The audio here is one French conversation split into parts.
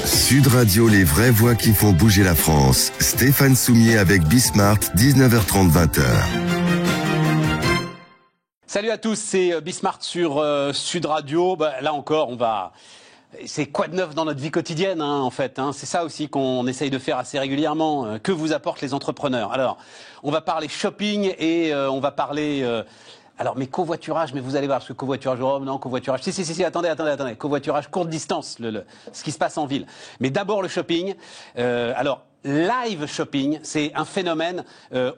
Sud Radio, les vraies voix qui font bouger la France. Stéphane Soumier avec Bismart, 19h30, 20h. Salut à tous, c'est Bismart sur Sud Radio. Là encore, c'est quoi de neuf dans notre vie quotidienne, en fait. C'est ça aussi qu'on essaye de faire assez régulièrement. Que vous apportent les entrepreneurs? Alors, on va parler shopping et on va parler... mais covoiturage, mais vous allez voir, parce que covoiturage, covoiturage, si, attendez, covoiturage courte distance, ce qui se passe en ville. Mais d'abord le shopping. Live shopping, c'est un phénomène,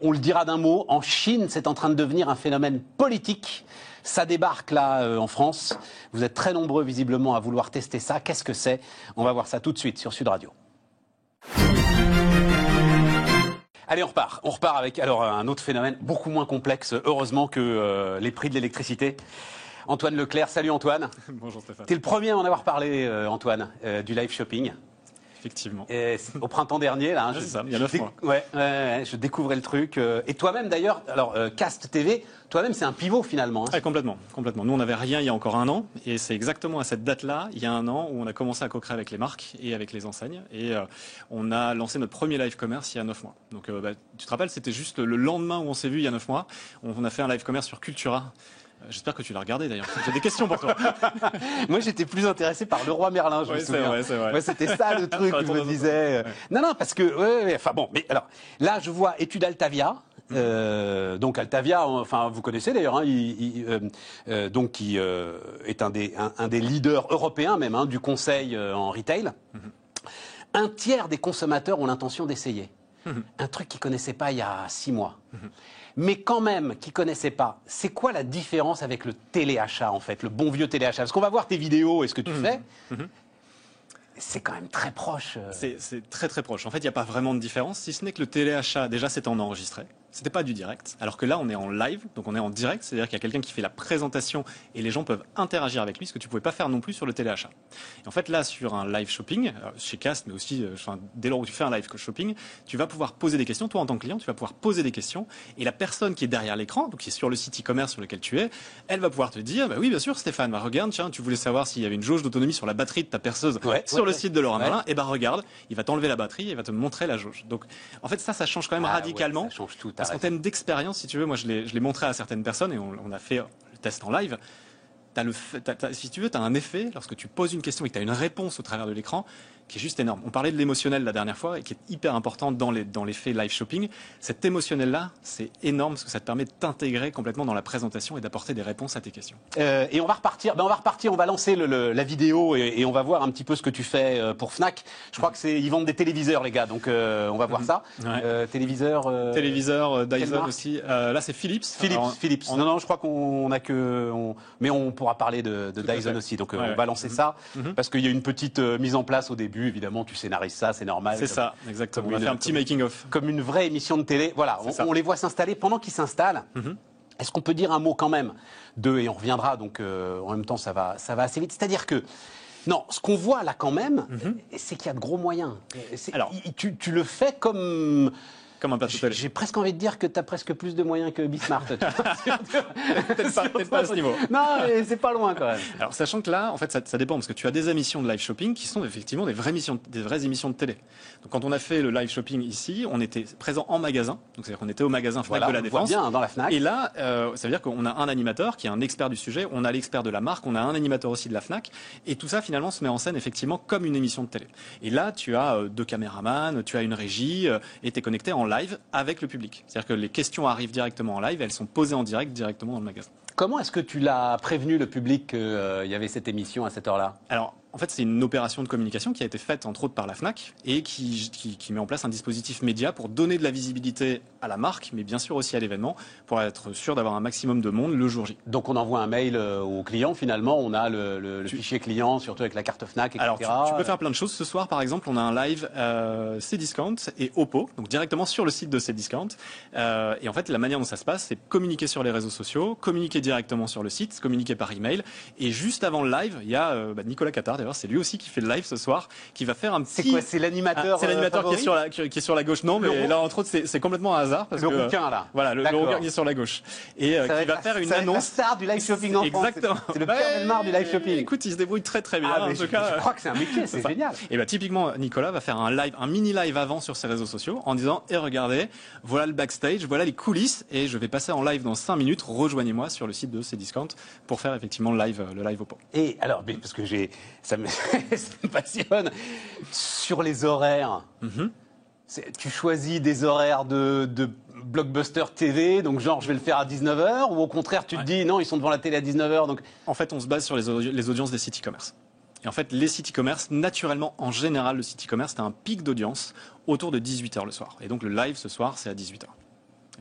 on le dira d'un mot, en Chine, c'est en train de devenir un phénomène politique. Ça débarque là en France. Vous êtes très nombreux visiblement à vouloir tester ça. Qu'est-ce que c'est? On va voir ça tout de suite sur Sud Radio. Allez, on repart. On repart avec un autre phénomène beaucoup moins complexe, heureusement, que les prix de l'électricité. Antoine Leclerc, salut Antoine. Bonjour Stéphane. T'es le premier à en avoir parlé, Antoine, du live shopping. Effectivement. Au printemps dernier, là. C'est ça, il y a 9 mois. Je découvrais le truc. Et toi-même, d'ailleurs, Cast TV, toi-même, c'est un pivot finalement. Complètement. Nous, on n'avait rien il y a encore un an. Et c'est exactement à cette date-là, il y a un an, où on a commencé à co-créer avec les marques et avec les enseignes. Et on a lancé notre premier live commerce il y a 9 mois. Donc, tu te rappelles, c'était juste le lendemain où on s'est vu il y a 9 mois. On a fait un live commerce sur Cultura. J'espère que tu l'as regardé d'ailleurs. J'ai des questions pour toi. Moi, j'étais plus intéressé par le roi Merlin, je me souviens. C'est vrai. Ouais, c'était ça le truc que je me disais. Non, parce que mais alors là, je vois étude Altavia. Donc Altavia, vous connaissez d'ailleurs, qui est un des leaders européens même du conseil en retail. Un tiers des consommateurs ont l'intention d'essayer. Un truc qu'ils connaissaient pas il y a 6 mois. Mais quand même, qui ne connaissaient pas, c'est quoi la différence avec le téléachat, en fait, le bon vieux téléachat? Parce qu'on va voir tes vidéos et ce que tu fais. C'est quand même très proche. C'est très très proche. En fait, il n'y a pas vraiment de différence, si ce n'est que le téléachat, déjà, c'était en enregistré. C'était pas du direct. Alors que là, on est en live, donc on est en direct, c'est-à-dire qu'il y a quelqu'un qui fait la présentation et les gens peuvent interagir avec lui, ce que tu pouvais pas faire non plus sur le téléachat. Et en fait, là, sur un live shopping, chez Cast, mais aussi, dès lors où tu fais un live shopping, tu vas pouvoir poser des questions. Toi, en tant que client, tu vas pouvoir poser des questions et la personne qui est derrière l'écran, donc qui est sur le site e-commerce sur lequel tu es, elle va pouvoir te dire, oui, bien sûr, Stéphane, regarde, tiens, tu voulais savoir s'il y avait une jauge d'autonomie sur la batterie de ta perceuse sur le site de Laurent Merlin, et regarde, il va t'enlever la batterie et il va te montrer la jauge. Donc, en fait, ça change quand même radicalement. Ça change tout. Parce qu'en termes d'expérience, si tu veux, moi je l'ai montré à certaines personnes et on a fait le test en live. Si tu veux, tu as un effet lorsque tu poses une question et que tu as une réponse au travers de l'écran qui est juste énorme. On parlait de l'émotionnel la dernière fois et qui est hyper important dans l'effet live shopping. Cet émotionnel-là, c'est énorme parce que ça te permet de t'intégrer complètement dans la présentation et d'apporter des réponses à tes questions. Et on va repartir. On va lancer la vidéo et on va voir un petit peu ce que tu fais pour Fnac. Je crois que ils vendent des téléviseurs, les gars, donc on va voir ça. Téléviseur, Dyson aussi. Là, c'est Philips. Philips. Non, je crois qu'on a mais on pourra parler de Dyson aussi. Donc on va lancer ça parce qu'il y a une petite mise en place au début. Évidemment, tu scénarises ça, c'est normal. C'est ça, exactement. On a fait un petit making-of. Comme une vraie émission de télé. Voilà, on les voit s'installer. Pendant qu'ils s'installent, est-ce qu'on peut dire un mot quand même et on reviendra, donc en même temps, ça va assez vite. C'est-à-dire que, non, ce qu'on voit là quand même, c'est qu'il y a de gros moyens. Alors, tu le fais comme un plateau télé. J'ai presque envie de dire que tu as presque plus de moyens que Bismart. Peut-être pas à ce niveau. Non, mais c'est pas loin quand même. Alors, sachant que là, en fait, ça dépend parce que tu as des émissions de live shopping qui sont effectivement des vraies émissions de télé. Donc, quand on a fait le live shopping ici, on était présent en magasin. Donc, c'est-à-dire qu'on était au magasin Fnac de la Défense. On voit bien dans la Fnac. Et là, ça veut dire qu'on a un animateur qui est un expert du sujet, on a l'expert de la marque, on a un animateur aussi de la Fnac. Et tout ça, finalement, se met en scène effectivement comme une émission de télé. Et là, tu as 2 caméramans, tu as une régie et tu es connecté en live avec le public. C'est-à-dire que les questions arrivent directement en live, elles sont posées en direct directement dans le magasin. Comment est-ce que tu l'as prévenu le public qu'il y avait cette émission à cette heure-là? Alors, en fait, c'est une opération de communication qui a été faite entre autres par la Fnac et qui met en place un dispositif média pour donner de la visibilité à la marque, mais bien sûr aussi à l'événement, pour être sûr d'avoir un maximum de monde le jour J. Donc on envoie un mail au client, finalement, on a le fichier client, surtout avec la carte Fnac, etc. Alors, tu peux faire plein de choses. Ce soir, par exemple, on a un live Cdiscount et Oppo, donc directement sur le site de Cdiscount. Et en fait, la manière dont ça se passe, c'est communiquer sur les réseaux sociaux, communiquer directement sur le site, communiquer par email. Et juste avant le live, il y a Nicolas Catard, d'ailleurs, c'est lui aussi qui fait le live ce soir, qui va faire un petit... C'est quoi, c'est l'animateur C'est l'animateur qui est sur la gauche. Non, mais là, entre autres, c'est complètement un hasard. Parce le rouquin, là. Voilà, le rouquin qui est sur la gauche. Et qui va faire une annonce. C'est la star du live shopping en France. Exactement. C'est le Pierre Bellemare du live shopping. Écoute, il se débrouille très très bien. En tout cas, je crois que c'est un métier, c'est génial. Et typiquement, Nicolas va faire un mini live avant sur ses réseaux sociaux en disant, regardez, voilà le backstage, voilà les coulisses, et je vais passer en live dans 5 minutes. Rejoignez-moi sur le site de Cdiscount pour faire effectivement le live au pot. Et alors, parce que ça me passionne, sur les horaires, tu choisis des horaires de Blockbuster TV, donc genre je vais le faire à 19h, ou au contraire tu te dis non, ils sont devant la télé à 19h. Donc... En fait, on se base sur les audiences des sites e-commerce. Et en fait, les sites e-commerce, naturellement, en général, le site e-commerce, c'est un pic d'audience autour de 18h le soir. Et donc le live ce soir, c'est à 18h.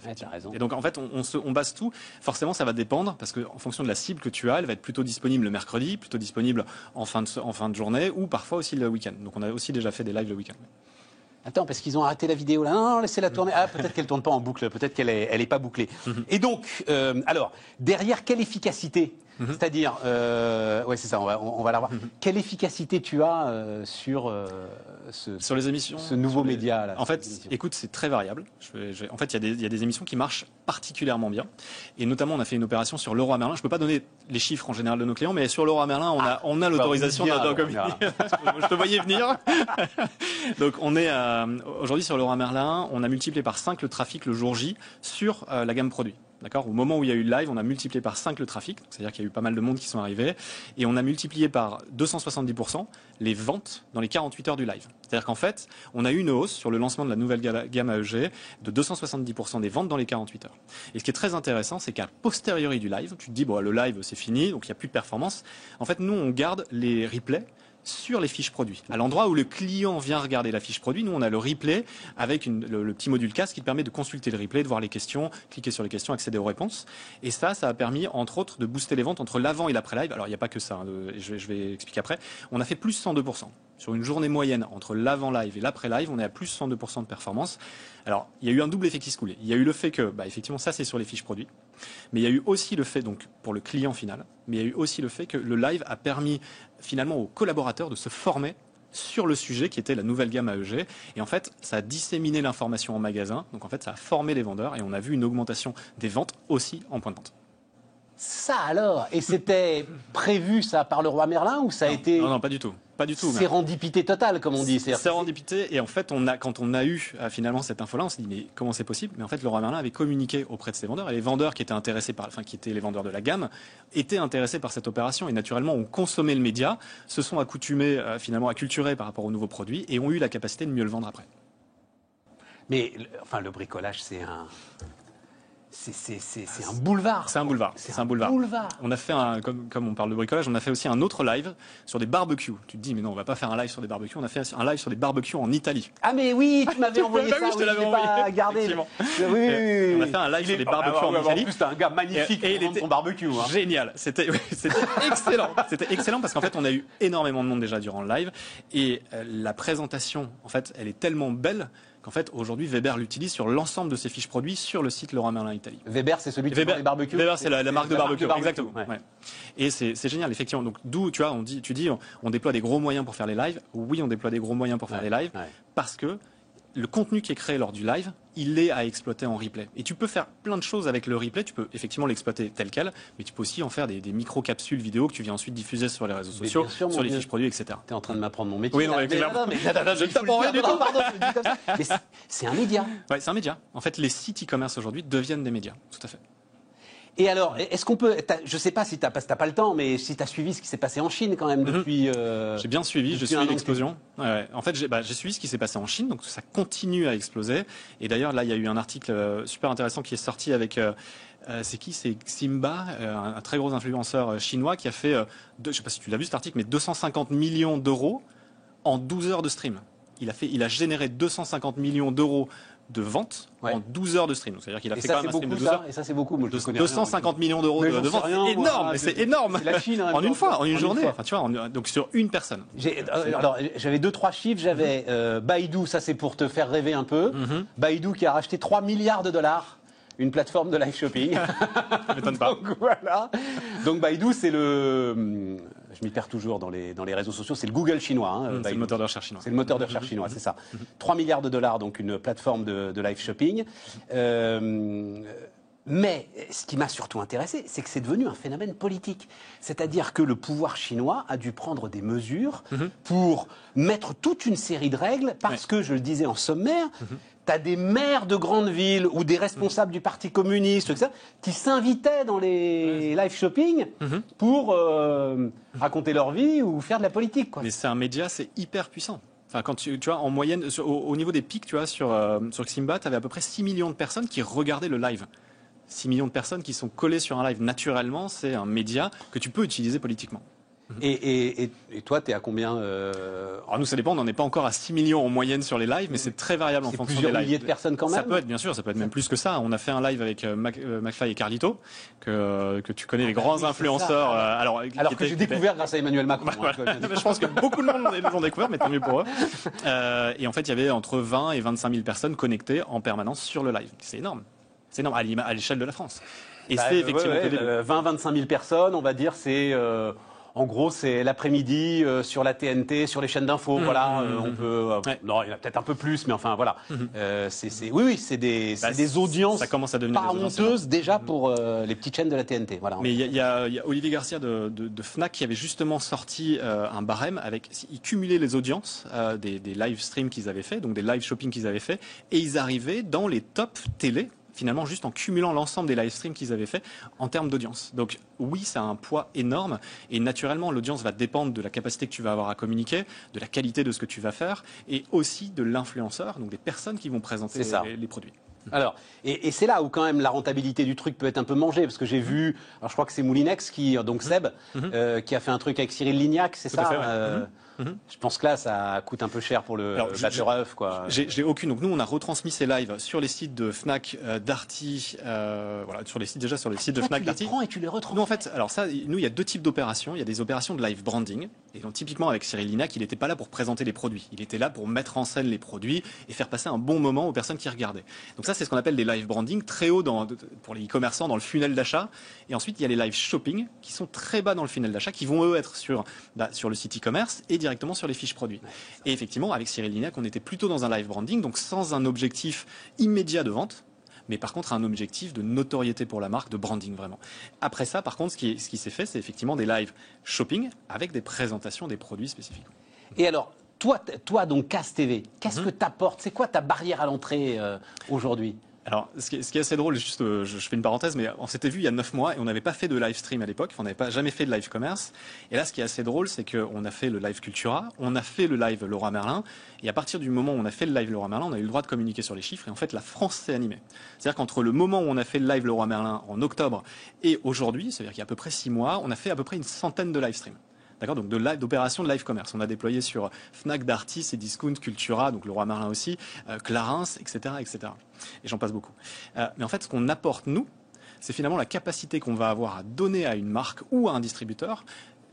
Ouais, tu as raison. Et donc en fait, on base tout. Forcément, ça va dépendre parce qu'en fonction de la cible que tu as, elle va être plutôt disponible le mercredi, plutôt disponible en fin de journée, ou parfois aussi le week-end. Donc on a aussi déjà fait des lives le week-end. Attends, parce qu'ils ont arrêté la vidéo là. Non, laissez-la tourner. Ah, peut-être qu'elle tourne pas en boucle. Peut-être qu'elle est pas bouclée. Et donc, alors, derrière, quelle efficacité? C'est-à-dire, ouais, c'est ça. On va la voir. Quelle efficacité tu as sur les émissions, ce nouveau média là? En fait, écoute, c'est très variable. En fait, il y a des émissions qui marchent particulièrement bien. Et notamment, on a fait une opération sur Leroy Merlin. Je peux pas donner les chiffres en général de nos clients, mais sur Leroy Merlin, on a l'autorisation d'en communiquer. Je te voyais venir. Donc, on est aujourd'hui sur Leroy Merlin, on a multiplié par 5 le trafic le jour J sur la gamme produit. D'accord. Au moment où il y a eu le live, on a multiplié par 5 le trafic, c'est-à-dire qu'il y a eu pas mal de monde qui sont arrivés, et on a multiplié par 270% les ventes dans les 48 heures du live. C'est-à-dire qu'en fait, on a eu une hausse sur le lancement de la nouvelle gamme AEG de 270% des ventes dans les 48 heures. Et ce qui est très intéressant, c'est qu'à posteriori du live, tu te dis, bon, le live, c'est fini, donc il n'y a plus de performance. En fait, nous, on garde les replays sur les fiches produits. À l'endroit où le client vient regarder la fiche produit, nous on a le replay avec le petit module casque qui permet de consulter le replay, de voir les questions, cliquer sur les questions, accéder aux réponses. Et ça a permis entre autres de booster les ventes entre l'avant et l'après-live. Alors il n'y a pas que ça, je vais expliquer après. On a fait plus 102%. Sur une journée moyenne entre l'avant-live et l'après-live, on est à plus 102% de performance. Alors il y a eu un double effet qui se coulait. Il y a eu le fait que, effectivement, ça c'est sur les fiches produits. Mais il y a eu aussi le fait, donc pour le client final, mais il y a eu aussi le fait que le live a permis finalement aux collaborateurs de se former sur le sujet qui était la nouvelle gamme AEG. Et en fait, ça a disséminé l'information en magasin. Donc en fait, ça a formé les vendeurs et on a vu une augmentation des ventes aussi en point de vente. Ça alors, et c'était prévu ça par Leroy Merlin ou ça a été... Non, pas du tout. Pas du tout. Sérendipité totale, comme on dit. Sérendipité. Et en fait, quand on a eu finalement cette info-là, on s'est dit mais comment c'est possible? Mais en fait, Leroy Merlin avait communiqué auprès de ses vendeurs et les vendeurs qui étaient intéressés qui étaient les vendeurs de la gamme, étaient intéressés par cette opération et naturellement ont consommé le média, se sont accoutumés finalement acculturés par rapport aux nouveaux produits et ont eu la capacité de mieux le vendre après. Mais enfin, le bricolage, c'est un boulevard. C'est un boulevard. C'est un boulevard. On a fait comme on parle de bricolage, on a fait aussi un autre live sur des barbecues. Tu te dis mais non, on va pas faire un live sur des barbecues. On a fait un live sur des barbecues en Italie. Ah mais oui, tu m'avais envoyé ça. Oui, je te l'avais envoyé. Pas gardé. Oui. On a fait un live sur des barbecues en Italie. En plus, t'es un gars magnifique et il était ton barbecue. Génial. C'était excellent. C'était excellent parce qu'en fait, on a eu énormément de monde déjà durant le live et la présentation, en fait, elle est tellement belle. En fait, aujourd'hui, Weber l'utilise sur l'ensemble de ses fiches produits sur le site Leroy Merlin Italie. Weber, c'est celui qui fait les barbecues. Weber, c'est la marque de barbecue. Exactement. Ouais. Ouais. Et c'est génial, effectivement. Donc, d'où, tu vois, tu dis, on déploie des gros moyens pour faire les lives. Oui, on déploie des gros moyens pour faire les lives parce que le contenu qui est créé lors du live, il est à exploiter en replay. Et tu peux faire plein de choses avec le replay. Tu peux effectivement l'exploiter tel quel, mais tu peux aussi en faire des micro-capsules vidéo que tu viens ensuite diffuser sur les réseaux sociaux, sur les fiches produits, etc. Tu es en train de m'apprendre mon métier. Oui, non, mais je ne t'apprends rien du tout. Pardon, je le dis comme ça. Mais c'est un média. Oui, c'est un média. En fait, les sites e-commerce aujourd'hui deviennent des médias. Tout à fait. Et alors, est-ce qu'on peut... Je ne sais pas si tu n'as pas le temps, mais si tu as suivi ce qui s'est passé en Chine quand même depuis... J'ai bien suivi, j'ai suivi l'explosion. Ouais. En fait, j'ai suivi ce qui s'est passé en Chine, donc ça continue à exploser. Et d'ailleurs, là, il y a eu un article super intéressant qui est sorti avec... c'est qui? C'est Simba, un très gros influenceur chinois qui a fait, je ne sais pas si tu l'as vu cet article, mais 250 millions d'euros en 12 heures de stream. Il a généré 250 millions d'euros de ventes en 12 heures de stream. C'est-à-dire qu'il a fait quand même un stream de 12 heures. Et ça, c'est beaucoup. Moi, 250 millions d'euros de ventes. C'est énorme, mais c'est énorme. C'est la Chine, en une fois, en une journée. Enfin, tu vois, donc sur une personne. Alors, j'avais 2-3 chiffres. J'avais Baidu, ça c'est pour te faire rêver un peu. Baidu qui a racheté 3 milliards de dollars une plateforme de live shopping. Ça m'étonne pas. Donc voilà. Donc Baidu, c'est je m'y perds toujours dans les réseaux sociaux, c'est le Google chinois. Hein, c'est le moteur de recherche chinois. C'est le moteur de recherche chinois, c'est ça. 3 milliards de dollars, donc une plateforme de live shopping. Mais ce qui m'a surtout intéressé, c'est que c'est devenu un phénomène politique. C'est-à-dire que le pouvoir chinois a dû prendre des mesures pour mettre toute une série de règles, parce que, je le disais en sommaire, tu as des maires de grandes villes ou des responsables du Parti communiste, etc., qui s'invitaient dans les live shopping pour raconter leur vie ou faire de la politique, quoi. Mais c'est un média, c'est hyper puissant. Enfin, quand tu vois, en moyenne, au niveau des pics, tu vois, sur Ximba, tu avais à peu près 6 millions de personnes qui regardaient le live. 6 millions de personnes qui sont collées sur un live naturellement, c'est un média que tu peux utiliser politiquement. Et toi, tu es à combien Alors nous, ça dépend, on n'en est pas encore à 6 millions en moyenne sur les lives, mais c'est très variable en fonction des lives. Plusieurs milliers de personnes quand même. Ça peut être, bien sûr, ça peut être même plus que ça. On a fait un live avec McFly et Carlito, que tu connais, les grands influenceurs. Alors que j'ai découvert grâce à Emmanuel Macron. Je pense que beaucoup de monde les ont découvert, mais tant mieux pour eux. Et en fait, il y avait entre 20 et 25 000 personnes connectées en permanence sur le live. C'est énorme. C'est énorme, à l'échelle de la France. Et c'est effectivement 20-25 000 personnes, on va dire, c'est... En gros, c'est l'après-midi sur la TNT, sur les chaînes d'infos. Voilà, on peut. Non, il y en a peut-être un peu plus, mais enfin voilà. Oui, c'est des audiences. Ça commence à devenir pas honteuses déjà pour les petites chaînes de la TNT. Voilà. Mais il y a Olivier Garcia de Fnac qui avait justement sorti un barème avec. Il cumulait les audiences des live streams qu'ils avaient fait, donc des live shopping qu'ils avaient fait, et ils arrivaient dans les top télé. Finalement, juste en cumulant l'ensemble des live streams qu'ils avaient fait en termes d'audience. Donc oui, ça a un poids énorme et naturellement, l'audience va dépendre de la capacité que tu vas avoir à communiquer, de la qualité de ce que tu vas faire et aussi de l'influenceur, donc des personnes qui vont présenter les produits. Alors, et c'est là où quand même la rentabilité du truc peut être un peu mangée, parce que j'ai vu, alors je crois que c'est Moulinex donc Seb, qui a fait un truc avec Cyril Lignac, c'est ça Je pense que là, ça coûte un peu cher pour le batteur œuf, quoi. J'ai aucune. Donc nous, on a retransmis ces lives sur les sites de Fnac, Darty, voilà, sur les sites de Fnac, Darty. Tu les prends et tu les retransmets. Nous, en fait, alors ça, nous, il y a deux types d'opérations. Il y a des opérations de live branding. Et donc, typiquement, avec Cyril Lignac, il n'était pas là pour présenter les produits. Il était là pour mettre en scène les produits et faire passer un bon moment aux personnes qui regardaient. Donc ça, c'est ce qu'on appelle des live branding, très haut pour les e-commerçants dans le funnel d'achat. Et ensuite, il y a les live shopping qui sont très bas dans le funnel d'achat, qui vont eux être sur le site e-commerce et directement sur les fiches produits. Et effectivement, avec Cyril Lignac, on était plutôt dans un live branding, donc sans un objectif immédiat de vente, mais par contre un objectif de notoriété pour la marque, de branding vraiment. Après ça, par contre, ce qui s'est fait, c'est effectivement des live shopping avec des présentations des produits spécifiques. Et alors, toi donc Casse TV, qu'est-ce que t'apportes? C'est quoi ta barrière à l'entrée aujourd'hui? Alors, ce qui est assez drôle, juste, je fais une parenthèse, mais on s'était vu il y a 9 mois et on n'avait pas fait de live stream à l'époque, on n'avait jamais fait de live commerce. Et là, ce qui est assez drôle, c'est qu'on a fait le live Cultura, on a fait le live Leroy Merlin, et à partir du moment où on a fait le live Leroy Merlin, on a eu le droit de communiquer sur les chiffres, et en fait, la France s'est animée. C'est-à-dire qu'entre le moment où on a fait le live Leroy Merlin en octobre et aujourd'hui, c'est-à-dire qu'il y a à peu près 6 mois, on a fait à peu près une centaine de live streams. D'accord, donc d'opérations de live commerce. On a déployé sur Fnac, Darty, Cdiscount, Cultura, donc Leroy Merlin aussi, Clarins, etc., etc. Et j'en passe beaucoup. Mais en fait, ce qu'on apporte, nous, c'est finalement la capacité qu'on va avoir à donner à une marque ou à un distributeur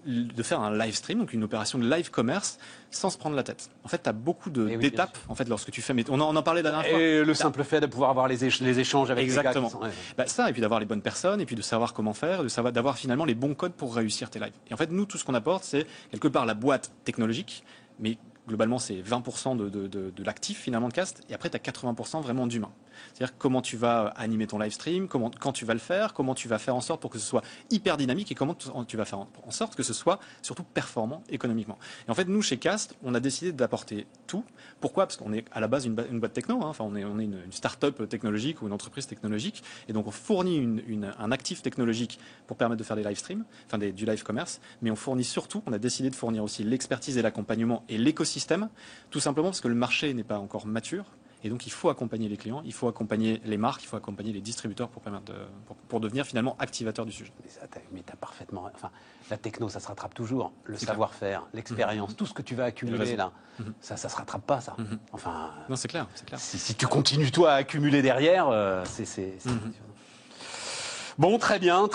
de faire un live stream, donc une opération de live commerce, sans se prendre la tête. En fait, tu as beaucoup d'étapes, en fait, lorsque tu fais... Mais on en parlait la dernière fois. Et le simple fait de pouvoir avoir les échanges avec Exactement. les gars qui sont... Ça, et puis d'avoir les bonnes personnes, et puis de savoir comment faire, d'avoir finalement les bons codes pour réussir tes lives. Et en fait, nous, tout ce qu'on apporte, c'est quelque part la boîte technologique, mais globalement, c'est 20% de l'actif, finalement, de Cast, et après, tu as 80% vraiment d'humain. C'est-à-dire comment tu vas animer ton live stream, quand tu vas le faire, comment tu vas faire en sorte pour que ce soit hyper dynamique et comment tu vas faire en sorte que ce soit surtout performant économiquement. Et en fait, nous, chez Cast, on a décidé d'apporter tout. Pourquoi? Parce qu'on est à la base une boîte techno, hein. Enfin, on est une start-up technologique ou une entreprise technologique, et donc on fournit un actif technologique pour permettre de faire des live streams, enfin du live commerce, mais on a décidé de fournir aussi l'expertise et l'accompagnement et l'écosystème, tout simplement parce que le marché n'est pas encore mature. Et donc, il faut accompagner les clients, il faut accompagner les marques, il faut accompagner les distributeurs pour devenir finalement activateur du sujet. Mais tu as parfaitement... Enfin, la techno, ça se rattrape toujours. Le savoir-faire, l'expérience, tout ce que tu vas accumuler là, ça se rattrape pas, ça. Enfin, non, c'est clair. Si tu continues, toi, à accumuler derrière, c'est bon, très bien.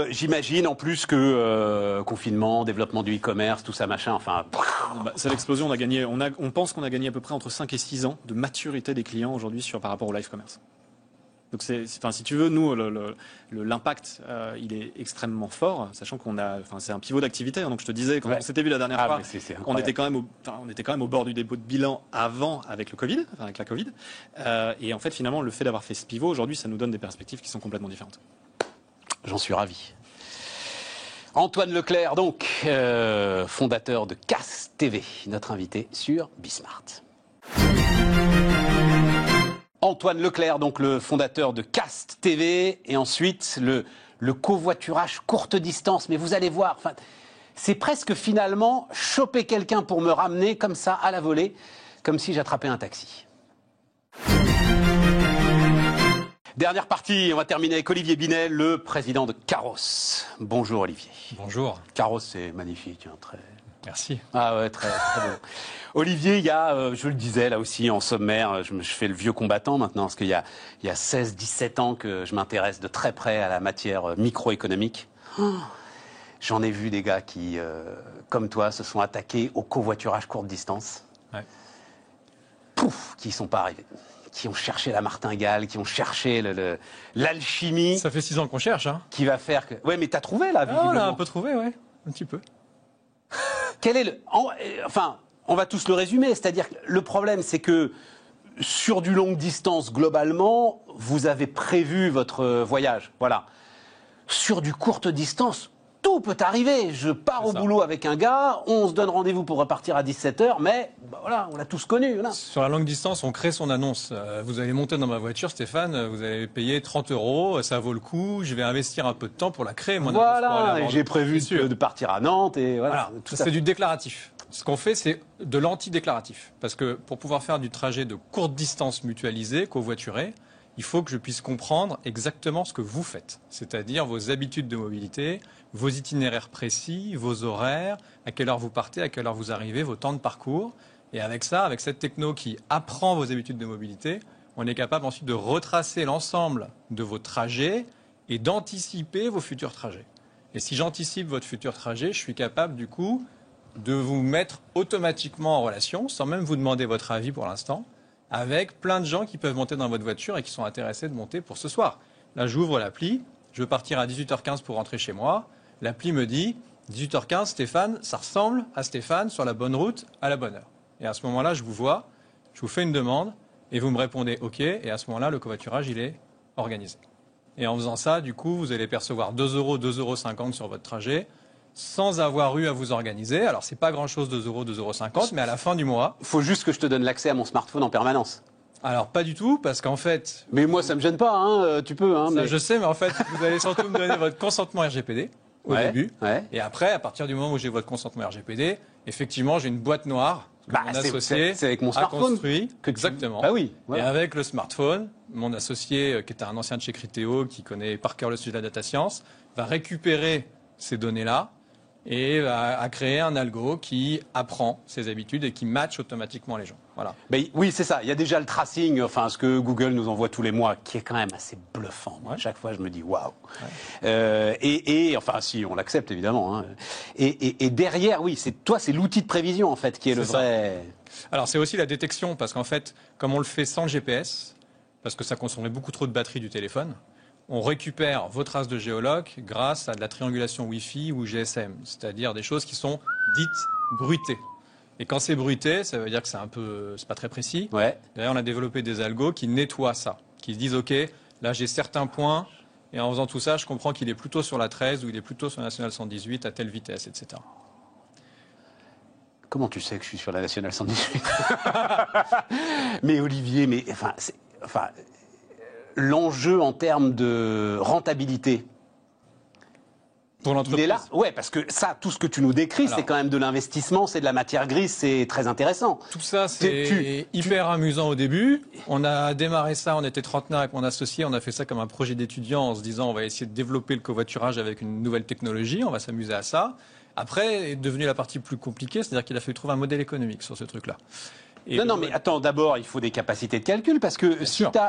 J'imagine en plus que confinement, développement du e-commerce, tout ça, machin, enfin... c'est l'explosion. On pense qu'on a gagné à peu près entre 5 et 6 ans de maturité des clients aujourd'hui par rapport au live commerce. Donc, si tu veux, nous, l'impact, il est extrêmement fort, sachant c'est un pivot d'activité. Donc, je te disais, quand on s'était vu la dernière fois, on était quand même au bord du dépôt de bilan avant, avec la Covid. Et en fait, finalement, le fait d'avoir fait ce pivot, aujourd'hui, ça nous donne des perspectives qui sont complètement différentes. J'en suis ravi. Antoine Leclerc, donc, fondateur de CAS TV, notre invité sur Bismart. Antoine Leclerc, donc le fondateur de CAS TV, et ensuite le covoiturage courte distance. Mais vous allez voir, c'est presque finalement choper quelqu'un pour me ramener comme ça à la volée, comme si j'attrapais un taxi. Dernière partie, on va terminer avec Olivier Binet, le président de Caros. Bonjour Olivier. Bonjour. Caros, c'est magnifique, très... Merci. Ah ouais, très beau. Olivier, il y a, je le disais là aussi en sommaire, je fais le vieux combattant maintenant, parce qu'il y a 16-17 ans que je m'intéresse de très près à la matière microéconomique. J'en ai vu des gars qui, comme toi, se sont attaqués au covoiturage courte distance. Ouais. Pouf, qui ne sont pas arrivés. Qui ont cherché la martingale, qui ont cherché l'alchimie. Ça fait 6 ans qu'on cherche, hein. Qui va faire que... Ouais, mais t'as trouvé là, visiblement. On a un peu trouvé, ouais. Un petit peu. Quel est enfin, on va tous le résumer, c'est-à-dire que le problème, c'est que sur du longue distance, globalement, vous avez prévu votre voyage, voilà. Sur du courte distance, tout peut arriver. Je pars au boulot avec un gars, on se donne rendez-vous pour repartir à 17h, mais voilà, on l'a tous connu. Voilà. Sur la longue distance, on crée son annonce. Vous allez monter dans ma voiture, Stéphane, vous allez payer 30 €, ça vaut le coup, je vais investir un peu de temps pour la créer, mon annonce. Voilà, et j'ai prévu de partir à Nantes, et voilà. C'est du déclaratif. Ce qu'on fait, c'est de l'anti-déclaratif. Parce que pour pouvoir faire du trajet de courte distance mutualisé, covoituré, il faut que je puisse comprendre exactement ce que vous faites, c'est-à-dire vos habitudes de mobilité, vos itinéraires précis, vos horaires, à quelle heure vous partez, à quelle heure vous arrivez, vos temps de parcours. Et avec ça, avec cette techno qui apprend vos habitudes de mobilité, on est capable ensuite de retracer l'ensemble de vos trajets et d'anticiper vos futurs trajets. Et si j'anticipe votre futur trajet, je suis capable du coup de vous mettre automatiquement en relation, sans même vous demander votre avis pour l'instant, avec plein de gens qui peuvent monter dans votre voiture et qui sont intéressés de monter pour ce soir. Là, j'ouvre l'appli, je veux partir à 18h15 pour rentrer chez moi. L'appli me dit 18h15, Stéphane, ça ressemble à Stéphane sur la bonne route à la bonne heure. Et à ce moment-là, je vous vois, je vous fais une demande et vous me répondez OK. Et à ce moment-là, le covoiturage, il est organisé. Et en faisant ça, du coup, vous allez percevoir 2 €, 2,50 € sur votre trajet, sans avoir eu à vous organiser. Alors, c'est pas grand-chose, 2 €, 2,50 €, mais à la fin du mois... Il faut juste que je te donne l'accès à mon smartphone en permanence. Alors, pas du tout, parce qu'en fait... Mais moi, ça me gêne pas, hein, tu peux. Hein, ça, je sais, mais en fait, vous allez surtout me donner votre consentement RGPD au début. Ouais. Et après, à partir du moment où j'ai votre consentement RGPD, effectivement, j'ai une boîte noire que mon associé c'est avec mon smartphone a construit. Exactement. Ah oui. Voilà. Et avec le smartphone, mon associé, qui était un ancien de chez Criteo, qui connaît par cœur le sujet de la data science, va récupérer ces données-là et à créer un algo qui apprend ses habitudes et qui match automatiquement les gens. Voilà. Ben, oui, c'est ça. Il y a déjà le tracing, enfin ce que Google nous envoie tous les mois, qui est quand même assez bluffant. Moi, chaque fois, je me dis waouh. Et enfin, si on l'accepte évidemment. Hein. Et derrière, oui, c'est l'outil de prévision en fait qui est le vrai. Alors c'est aussi la détection parce qu'en fait, comme on le fait sans le GPS, parce que ça consommerait beaucoup trop de batterie du téléphone. On récupère vos traces de géologue grâce à de la triangulation Wi-Fi ou GSM, c'est-à-dire des choses qui sont dites bruitées. Et quand c'est bruité, ça veut dire que c'est pas très précis. Ouais. D'ailleurs, on a développé des algos qui nettoient ça, qui se disent OK, là j'ai certains points, et en faisant tout ça, je comprends qu'il est plutôt sur la 13 ou il est plutôt sur la nationale 118 à telle vitesse, etc. Comment tu sais que je suis sur la nationale 118 ? Mais Olivier, l'enjeu en termes de rentabilité, pour l'entreprise. Il est là. Ouais, parce que ça, tout ce que tu nous décris, c'est quand même de l'investissement, c'est de la matière grise, c'est très intéressant. Tout ça, c'est hyper amusant au début. On a démarré ça, on était trentenaire avec mon associé, on a fait ça comme un projet d'étudiant en se disant on va essayer de développer le covoiturage avec une nouvelle technologie, on va s'amuser à ça. Après, est devenue la partie plus compliquée, c'est-à-dire qu'il a fallu trouver un modèle économique sur ce truc-là. Et non, mais attends, d'abord, il faut des capacités de calcul, parce que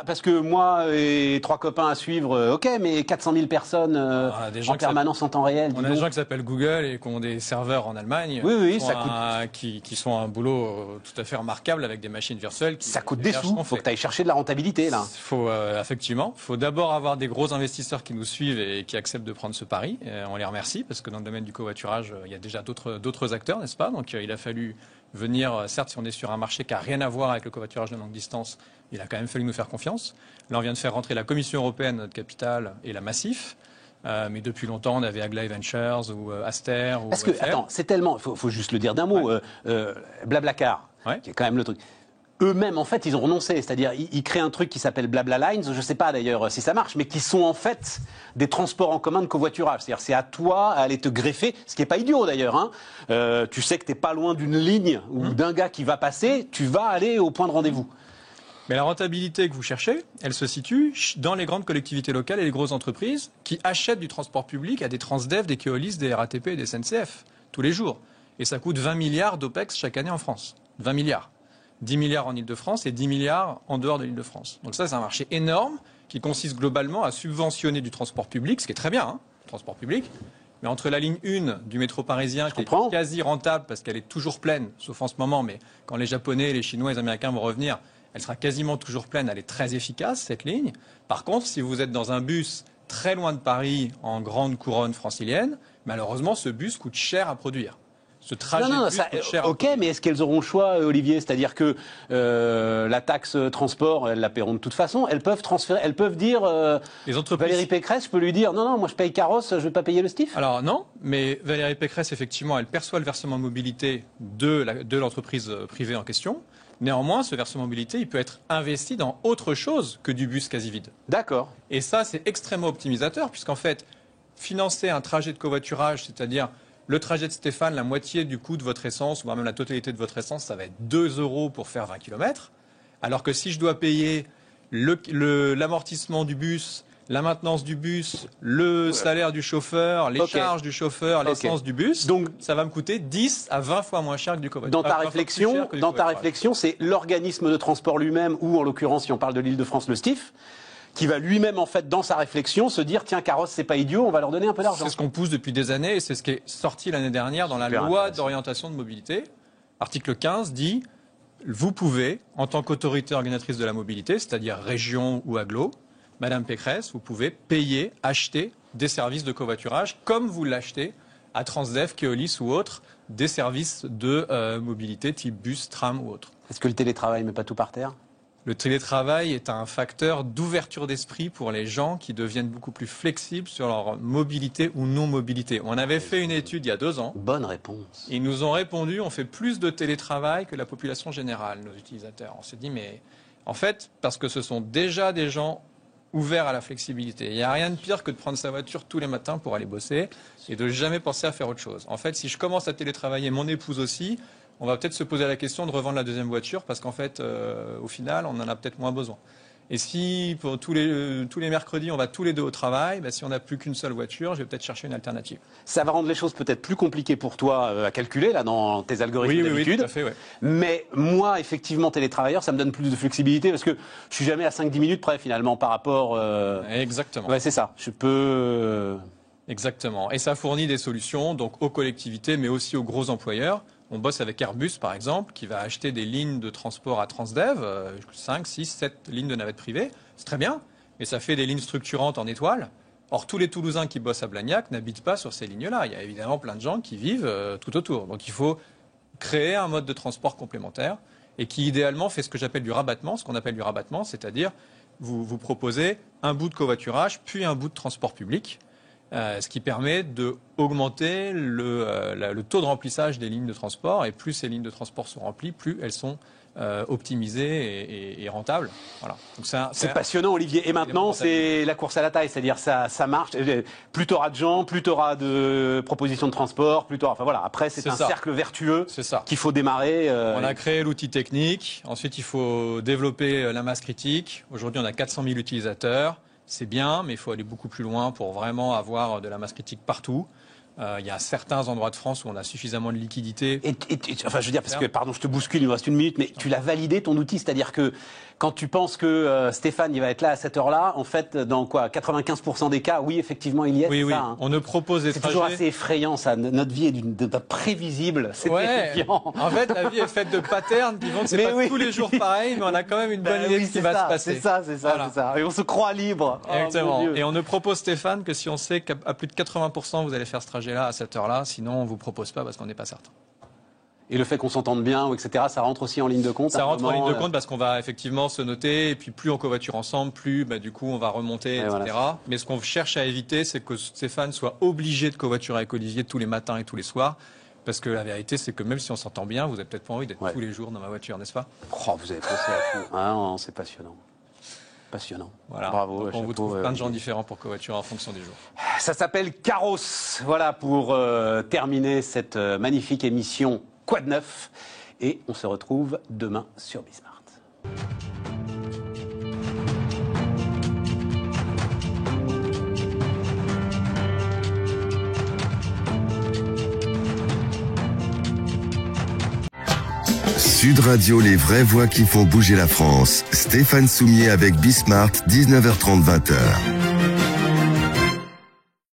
parce que moi et 3 copains à suivre, ok, mais 400 000 personnes en permanence en temps réel. On a des gens qui s'appellent Google et qui ont des serveurs en Allemagne. Oui, ça coûte. Qui sont un boulot tout à fait remarquable avec des machines virtuelles. Ça coûte des sous. Il faut que tu ailles chercher de la rentabilité, là. Effectivement. Il faut d'abord avoir des gros investisseurs qui nous suivent et qui acceptent de prendre ce pari. On les remercie, parce que dans le domaine du covoiturage, il y a déjà d'autres acteurs, n'est-ce pas? Donc il a fallu venir, certes, si on est sur un marché qui n'a rien à voir avec le covoiturage de longue distance, il a quand même fallu nous faire confiance. Là, on vient de faire rentrer la Commission européenne, notre capitale, et la Massif. Mais depuis longtemps, on avait Aglaé Ventures ou Aster. Parce que, attends, c'est tellement... Il faut juste le dire d'un mot. Blablacar, qui est quand même le truc. Eux-mêmes, en fait, ils ont renoncé. C'est-à-dire, ils créent un truc qui s'appelle Blabla Lines. Je ne sais pas d'ailleurs si ça marche, mais qui sont en fait des transports en commun de covoiturage. C'est-à-dire, c'est à toi à aller te greffer, ce qui n'est pas idiot d'ailleurs. Hein. Tu sais que tu n'es pas loin d'une ligne ou d'un gars qui va passer, tu vas aller au point de rendez-vous. Mais la rentabilité que vous cherchez, elle se situe dans les grandes collectivités locales et les grosses entreprises qui achètent du transport public à des Transdev, des Keolis, des RATP et des SNCF tous les jours. Et ça coûte 20 milliards d'OPEX chaque année en France. 20 milliards. 10 milliards en Ile-de-France et 10 milliards en dehors de l'Île-de-France. Donc ça, c'est un marché énorme qui consiste globalement à subventionner du transport public, ce qui est très bien, hein, le transport public. Mais entre la ligne 1 du métro parisien, qui est quasi rentable parce qu'elle est toujours pleine, sauf en ce moment, mais quand les Japonais, les Chinois, les Américains vont revenir, elle sera quasiment toujours pleine, elle est très efficace, cette ligne. Par contre, si vous êtes dans un bus très loin de Paris, en grande couronne francilienne, malheureusement, ce bus coûte cher à produire. Ce trajet coûte cher. Ok, mais est-ce qu'elles auront le choix, Olivier? C'est-à-dire que la taxe transport, elles la paieront de toute façon. Elles peuvent transférer, elles peuvent dire. Les entreprises... Valérie Pécresse, je peux lui dire non, moi je paye carrosse, je ne vais pas payer le STIF. Alors non, mais Valérie Pécresse, effectivement, elle perçoit le versement mobilité de l'entreprise privée en question. Néanmoins, ce versement mobilité, il peut être investi dans autre chose que du bus quasi vide. D'accord. Et ça, c'est extrêmement optimisateur, puisqu'en fait, financer un trajet de covoiturage, c'est-à-dire le trajet de Stéphane, la moitié du coût de votre essence, voire même la totalité de votre essence, ça va être 2 € pour faire 20 km. Alors que si je dois payer l'amortissement du bus, la maintenance du bus, le salaire du chauffeur, les charges du chauffeur, l'essence du bus, donc ça va me coûter 10 à 20 fois moins cher que du covoiturage. Dans ta réflexion, c'est l'organisme de transport lui-même, ou en l'occurrence, si on parle de l'Île-de-France, le STIF, qui va lui-même, en fait, dans sa réflexion, se dire, tiens, carrosse, c'est pas idiot, on va leur donner un peu d'argent. C'est ce qu'on pousse depuis des années, et c'est ce qui est sorti l'année dernière dans la loi d'orientation de mobilité. Article 15 dit, vous pouvez, en tant qu'autorité organisatrice de la mobilité, c'est-à-dire région ou agglo, Madame Pécresse, vous pouvez payer, acheter des services de covoiturage, comme vous l'achetez à Transdev, Keolis ou autres, des services de mobilité type bus, tram ou autre. Est-ce que le télétravail ne met pas tout par terre ? Le télétravail est un facteur d'ouverture d'esprit pour les gens qui deviennent beaucoup plus flexibles sur leur mobilité ou non-mobilité. On avait fait une étude il y a 2 ans. Bonne réponse. Ils nous ont répondu, on fait plus de télétravail que la population générale, nos utilisateurs. On s'est dit, mais en fait, parce que ce sont déjà des gens ouverts à la flexibilité. Il n'y a rien de pire que de prendre sa voiture tous les matins pour aller bosser et de jamais penser à faire autre chose. En fait, si je commence à télétravailler, mon épouse aussi, on va peut-être se poser la question de revendre la deuxième voiture parce qu'en fait, au final, on en a peut-être moins besoin. Et si pour tous les mercredis, on va tous les deux au travail, si on n'a plus qu'une seule voiture, je vais peut-être chercher une alternative. Ça va rendre les choses peut-être plus compliquées pour toi à calculer là dans tes algorithmes d'habitude. Oui, tout à fait, ouais. Mais moi, effectivement, télétravailleur, ça me donne plus de flexibilité parce que je suis jamais à 5-10 minutes près finalement par rapport. Exactement. Ouais, c'est ça. Je peux. Exactement. Et ça fournit des solutions donc aux collectivités, mais aussi aux gros employeurs. On bosse avec Airbus, par exemple, qui va acheter des lignes de transport à Transdev, 5, 6, 7 lignes de navettes privées. C'est très bien, mais ça fait des lignes structurantes en étoile. Or, tous les Toulousains qui bossent à Blagnac n'habitent pas sur ces lignes-là. Il y a évidemment plein de gens qui vivent tout autour. Donc, il faut créer un mode de transport complémentaire et qui, idéalement, fait ce que j'appelle du rabattement, c'est-à-dire vous proposez un bout de covoiturage, puis un bout de transport public. Ce qui permet d'augmenter le taux de remplissage des lignes de transport. Et plus ces lignes de transport sont remplies, plus elles sont optimisées et rentables. Voilà. C'est passionnant, Olivier. Et maintenant, c'est la course à la taille. C'est-à-dire ça marche. Plus tu auras de gens, plus tu auras de propositions de transport, plus enfin voilà. Après, c'est un cercle vertueux qu'il faut démarrer. On a créé l'outil technique. Ensuite, il faut développer la masse critique. Aujourd'hui, on a 400 000 utilisateurs. C'est bien, mais il faut aller beaucoup plus loin pour vraiment avoir de la masse critique partout. Il y a certains endroits de France où on a suffisamment de liquidité. Enfin, je veux dire, parce que, pardon, je te bouscule, il nous reste 1 minute, mais tu l'as validé ton outil, c'est-à-dire que quand tu penses que Stéphane, il va être là à cette heure-là, en fait, dans quoi, 95% des cas, oui, effectivement, il y est. Oui, ça, hein. On ne propose des C'est trajets. toujours assez effrayant, ça. Notre vie est d'un prévisible. C'est terrifiant. En fait, la vie est faite de patterns qui vont que c'est pas tous les jours pareil, mais on a quand même une bonne idée de ce qui va se passer. C'est ça. Et on se croit libre. Exactement. Oh, mon Dieu. Et on ne propose, Stéphane, que si on sait qu'à plus de 80% vous allez faire ce trajet-là à cette heure-là. Sinon, on vous propose pas parce qu'on n'est pas certain. Et le fait qu'on s'entende bien, etc., ça rentre aussi en ligne de compte. Ça rentre en ligne de compte parce qu'on va effectivement se noter, et puis plus on covoiture ensemble, plus du coup on va remonter, etc. Voilà. Mais ce qu'on cherche à éviter, c'est que Stéphane soit obligé de covoiturer avec Olivier tous les matins et tous les soirs. Parce que la vérité, c'est que même si on s'entend bien, vous n'avez peut-être pas envie d'être tous les jours dans ma voiture, n'est-ce pas? Oh, vous avez pensé à tout. Ah, non, c'est passionnant. Passionnant. Voilà. Bravo. Donc on vous trouve plein de gens différents pour covoiturer en fonction des jours. Ça s'appelle Carros. Voilà pour terminer cette magnifique émission Quad 9. Et on se retrouve demain sur Bismart. Sud Radio, les vraies voix qui font bouger la France. Stéphane Soumier avec Bismart, 19h30, 20h.